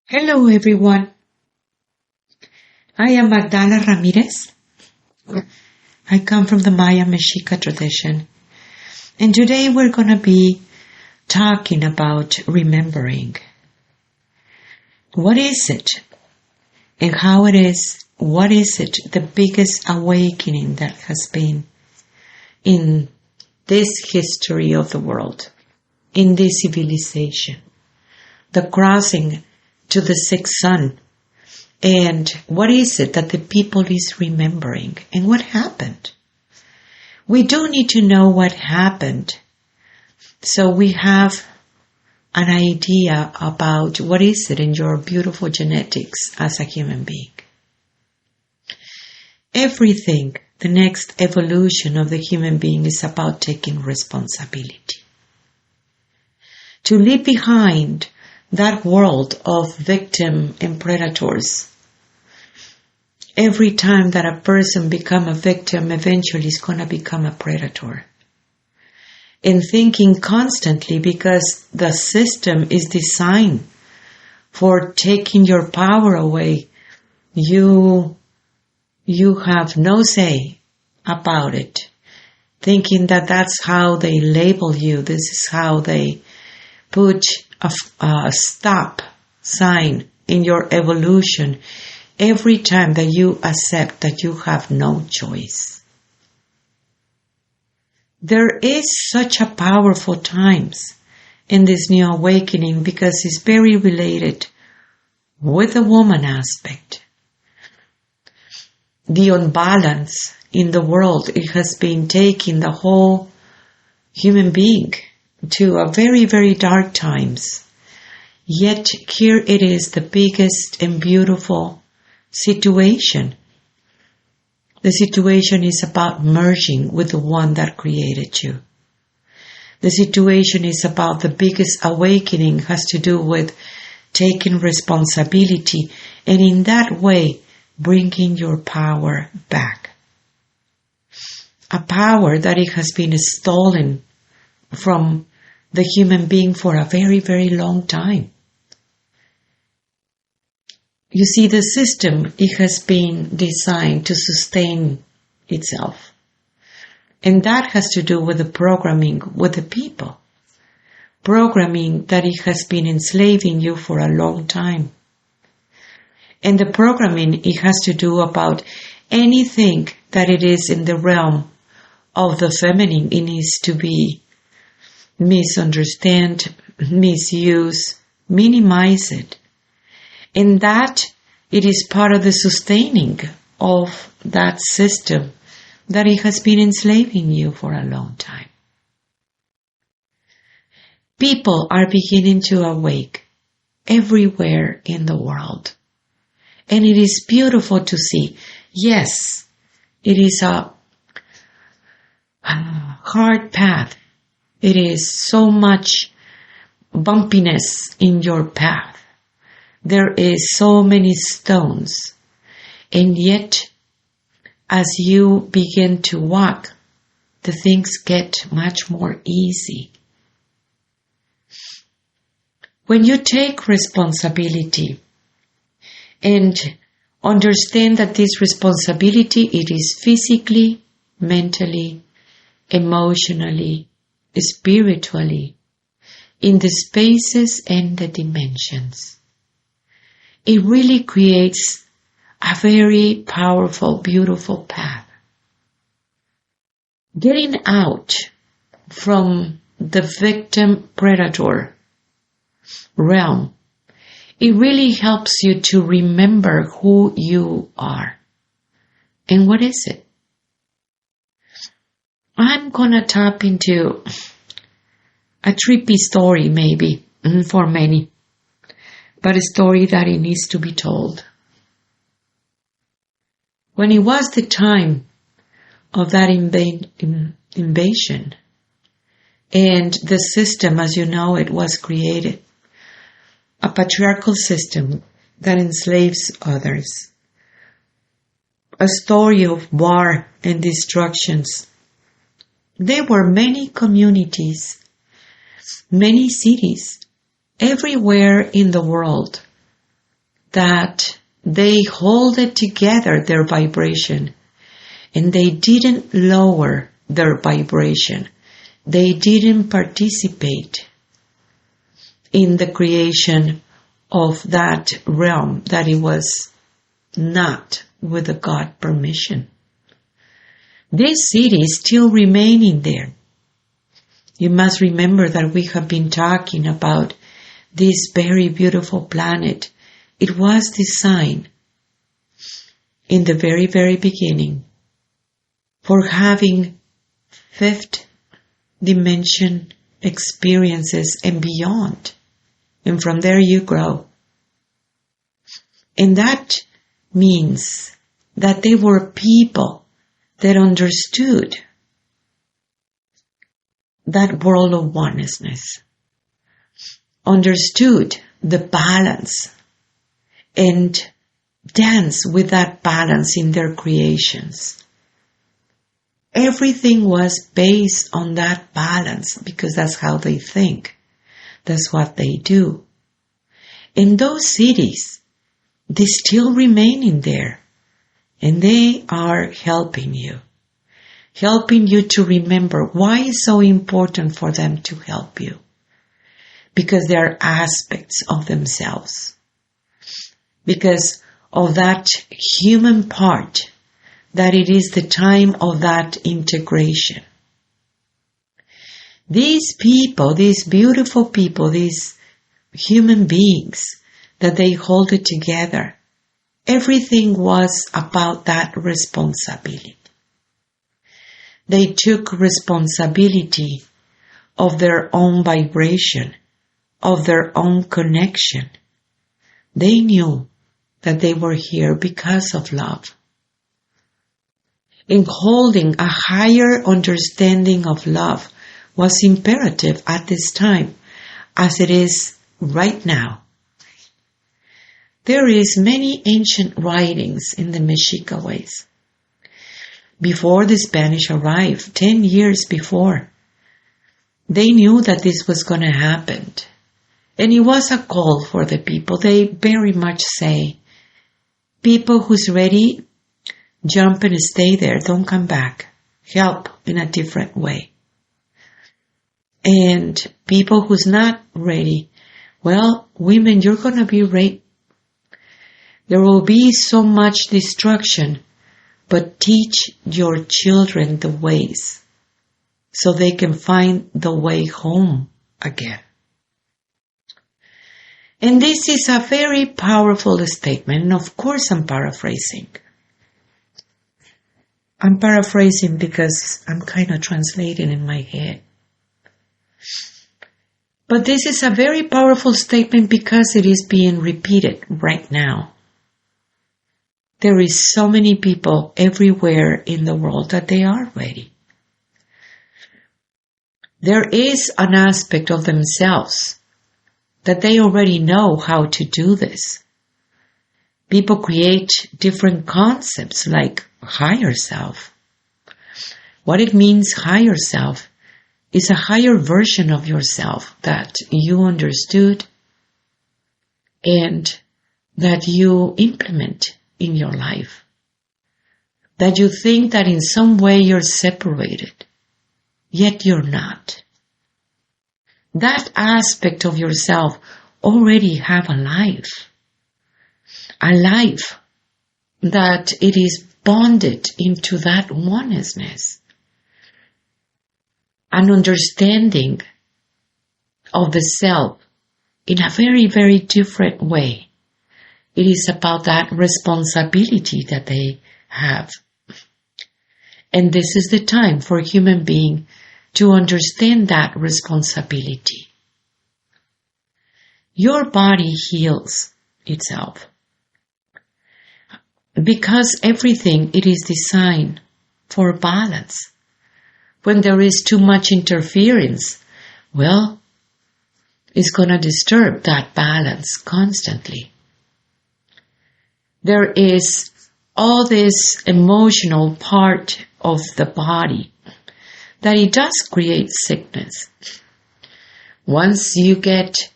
Hello everyone, I am Magdala Ramirez. I come from the Maya Mexica tradition, and today we're going to be talking about remembering. What is it and how it is? What is it, the biggest awakening that has been in this history of the world, in this civilization, the crossing to the sixth sun? And what is it that the people is remembering? And what happened? We do need to know what happened, so we have an idea about what is it in your beautiful genetics as a human being. Everything, the next evolution of the human being is about taking responsibility. To leave behind that world of victim and predators. Every time that a person becomes a victim, eventually is going to become a predator. And thinking constantly, because the system is designed for taking your power away, you have no say about it. Thinking that that's how they label you, this is how they put a stop sign in your evolution every time that you accept that you have no choice. There is such a powerful times in this new awakening because it's very related with the woman aspect. The unbalance in the world, it has been taking the whole human being to a very, very dark times. Yet here it is the biggest and beautiful situation. The situation is about merging with the one that created you. The situation is about the biggest awakening has to do with taking responsibility and in that way bringing your power back. A power that it has been stolen from the human being for a very, very long time. You see, the system, it has been designed to sustain itself. And that has to do with the programming with the people. Programming that it has been enslaving you for a long time. And the programming, it has to do about anything that it is in the realm of the feminine. It needs to be misunderstand, misuse, minimize it. And that it is part of the sustaining of that system that it has been enslaving you for a long time. People are beginning to awake everywhere in the world. And it is beautiful to see. Yes, it is a hard path. It is so much bumpiness in your path. There is so many stones. And yet, as you begin to walk, the things get much more easy. When you take responsibility and understand that this responsibility, it is physically, mentally, emotionally, spiritually, in the spaces and the dimensions. It really creates a very powerful, beautiful path. Getting out from the victim-predator realm, it really helps you to remember who you are. And what is it? I'm gonna tap into a trippy story maybe for many, but a story that it needs to be told. When it was the time of that invasion and the system, as you know, it was created, a patriarchal system that enslaves others, a story of war and destructions. There were many communities, many cities, everywhere in the world that they hold it together, their vibration, and they didn't lower their vibration. They didn't participate in the creation of that realm, that it was not with the God permission. This city is still remaining there. You must remember that we have been talking about this very beautiful planet. It was designed in the very, very beginning for having fifth dimension experiences and beyond. And from there you grow. And that means that they were people that understood that world of oneness, understood the balance, and dance with that balance in their creations. Everything was based on that balance because that's how they think. That's what they do. In those cities, they still remain in there, and they are helping you to remember why it's so important for them to help you. Because they are aspects of themselves. Because of that human part, that it is the time of that integration. These people, these beautiful people, these human beings, that they hold it together, everything was about that responsibility. They took responsibility of their own vibration, of their own connection. They knew that they were here because of love. In holding a higher understanding of love was imperative at this time, as it is right now. There is many ancient writings in the Mexica ways. Before the Spanish arrived, 10 years before, they knew that this was going to happen. And it was a call for the people. They very much say, people who's ready, jump and stay there. Don't come back. Help in a different way. And people who's not ready, well, women, you're going to be raped. There will be so much destruction, but teach your children the ways so they can find the way home again. And this is a very powerful statement. And of course, I'm paraphrasing. I'm paraphrasing because I'm kind of translating in my head. But this is a very powerful statement because it is being repeated right now. There is so many people everywhere in the world that they are ready. There is an aspect of themselves that they already know how to do this. People create different concepts like higher self. What it means, higher self, is a higher version of yourself that you understood and that you implement in your life. That you think that in some way you're separated, yet you're not. That aspect of yourself already have a life that it is bonded into that oneness, an understanding of the self in a very, very different way. It is about that responsibility that they have. And this is the time for a human being to understand that responsibility. Your body heals itself because everything, it is designed for balance. When there is too much interference, well, it's going to disturb that balance constantly. There is all this emotional part of the body that it does create sickness. Once you get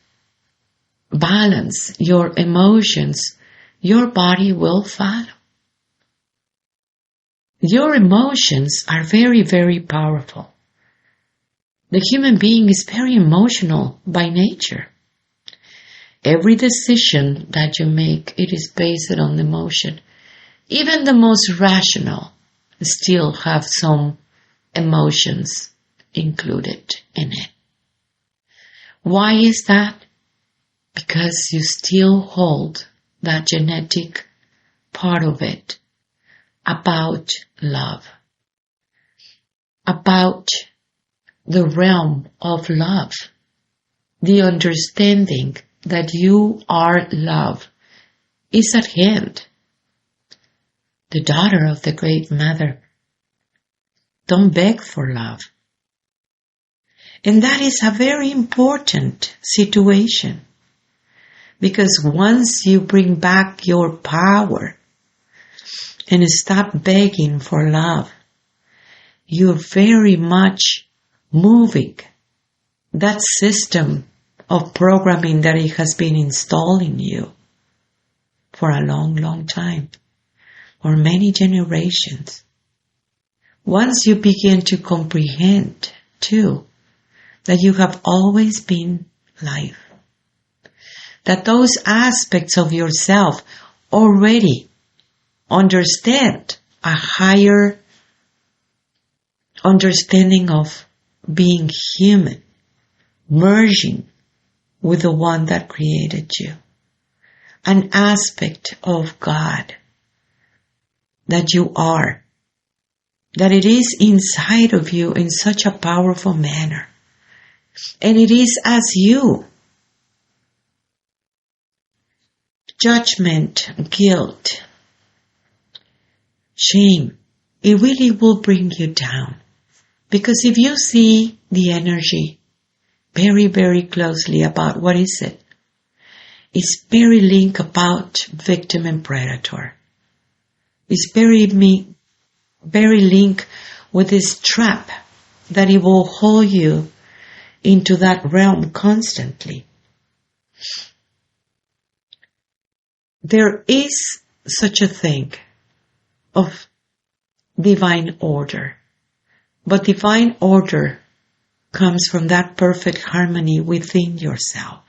balance, your emotions your body will follow. Your emotions are very, very powerful. The human being is very emotional by nature. Every decision that you make, it is based on emotion. Even the most rational still have some emotions included in it. Why is that? Because you still hold that genetic part of it about love, about the realm of love, the understanding that you are love is at hand. The daughter of the Great Mother, don't beg for love. And that is a very important situation, because once you bring back your power and stop begging for love, you're very much moving that system of programming that it has been installed in you for a long, long time, or many generations. Once you begin to comprehend, too, that you have always been life, that those aspects of yourself already understand a higher understanding of being human, merging with the one that created you, an aspect of God that you are, that it is inside of you in such a powerful manner. And it is as you. Judgment, guilt, shame, it really will bring you down. Because if you see the energy very, very closely about what is it, it's very linked about victim and predator. It's very linked with this trap that it will hold you into that realm constantly. There is such a thing of divine order, but divine order comes from that perfect harmony within yourself.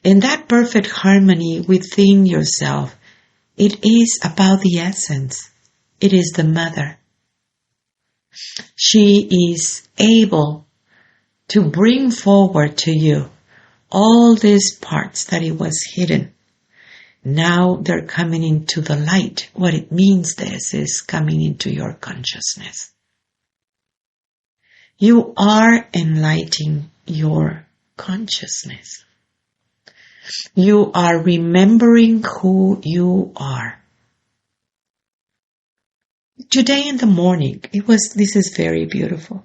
And that perfect harmony within yourself, it is about the essence. It is the mother. She is able to bring forward to you all these parts that it was hidden. Now they're coming into the light. What it means this is coming into your consciousness. You are enlightening your consciousness. You are remembering who you are. Today in the morning, this is very beautiful.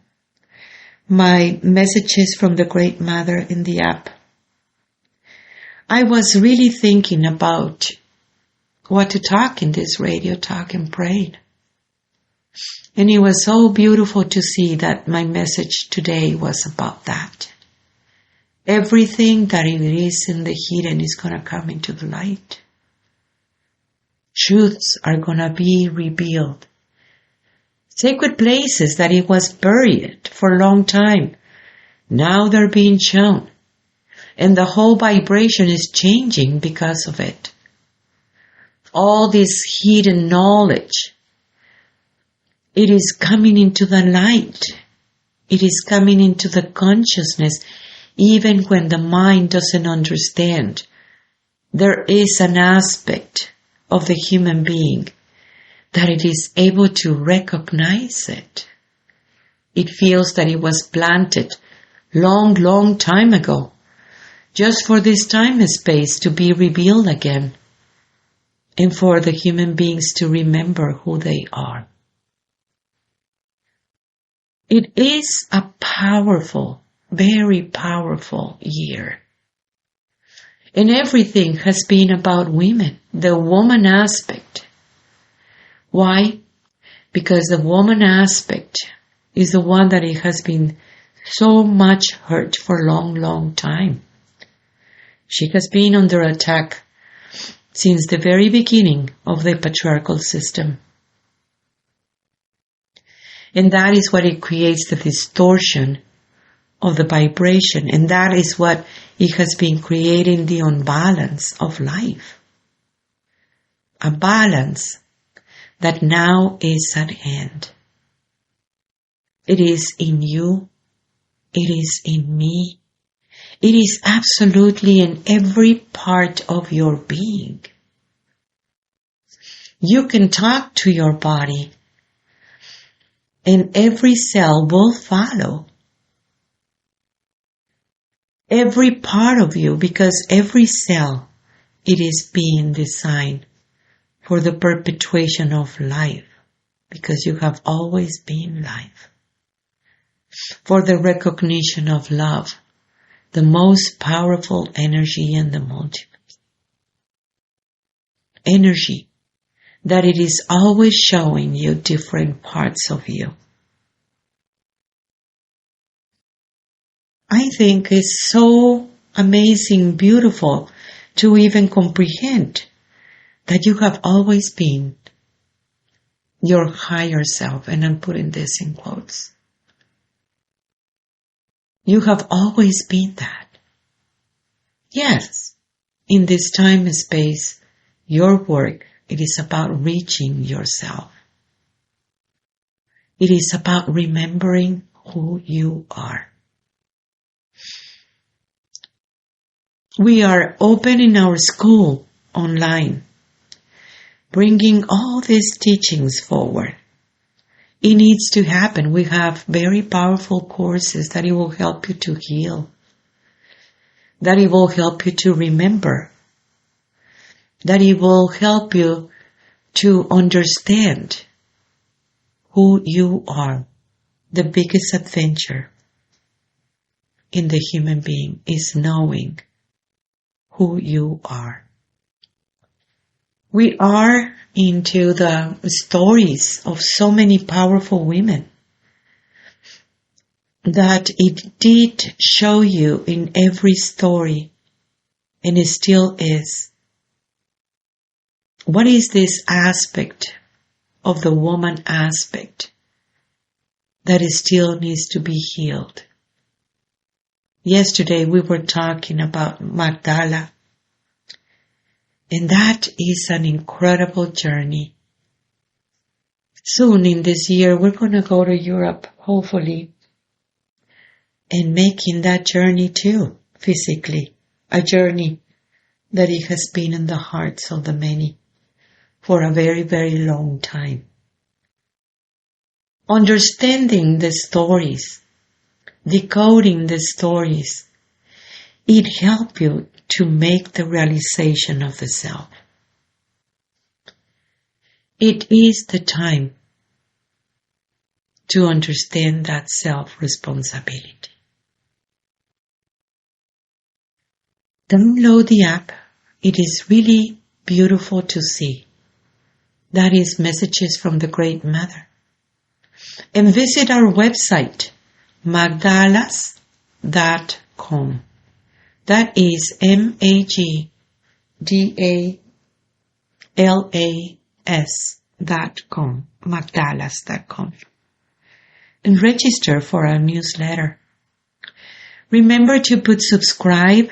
My messages from the Great Mother in the app. I was really thinking about what to talk in this radio talk and praying. And it was so beautiful to see that my message today was about that. Everything that it is in the hidden is going to come into the light. Truths are going to be revealed. Sacred places that it was buried for a long time, now they're being shown. And the whole vibration is changing because of it. All this hidden knowledge, it is coming into the light. It is coming into the consciousness, even when the mind doesn't understand. There is an aspect of the human being that it is able to recognize it. It feels that it was planted long, long time ago, just for this time and space to be revealed again, and for the human beings to remember who they are. It is a powerful, very powerful year. And everything has been about women, the woman aspect. Why? Because the woman aspect is the one that it has been so much hurt for a long, long time. She has been under attack since the very beginning of the patriarchal system. And that is what it creates, the distortion of the vibration. And that is what it has been creating, the unbalance of life. A balance that now is at hand. It is in you. It is in me. It is absolutely in every part of your being. You can talk to your body, and every cell will follow. Every part of you, because every cell, it is being designed for the perpetuation of life, because you have always been life. For the recognition of love, the most powerful energy in the multiverse. Energy that it is always showing you different parts of you. I think it's so amazing, beautiful to even comprehend that you have always been your higher self, and I'm putting this in quotes. You have always been that. Yes, in this time and space, your work, it is about reaching yourself. It is about remembering who you are. We are opening our school online, bringing all these teachings forward. It needs to happen. We have very powerful courses that it will help you to heal, that it will help you to remember, that it will help you to understand who you are. The biggest adventure in the human being is knowing who you are. We are into the stories of so many powerful women that it did show you in every story, and it still is. What is this aspect of the woman aspect that it still needs to be healed? Yesterday we were talking about Magdala, and that is an incredible journey. Soon in this year we're going to go to Europe, hopefully, and making that journey too, physically, a journey that it has been in the hearts of the many for a very, very long time. Understanding the stories, decoding the stories, it helps you to make the realization of the self. It is the time to understand that self-responsibility. Download the app. It is really beautiful to see. That is Messages from the Great Mother. And visit our website, magdalas.com. That is MAGDALAS.com, magdalas.com. And register for our newsletter. Remember to put subscribe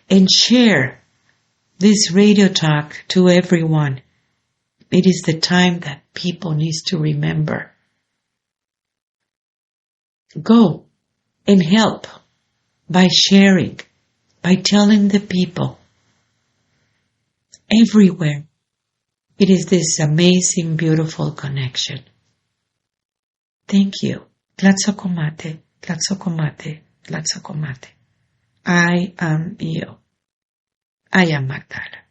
and share this radio talk to everyone. It is the time that people need to remember. Go and help by sharing, by telling the people everywhere. It is this amazing, beautiful connection. Thank you. Tlatsokomate, tlatsokomate, tlatsokomate. I am you. I am Magdala.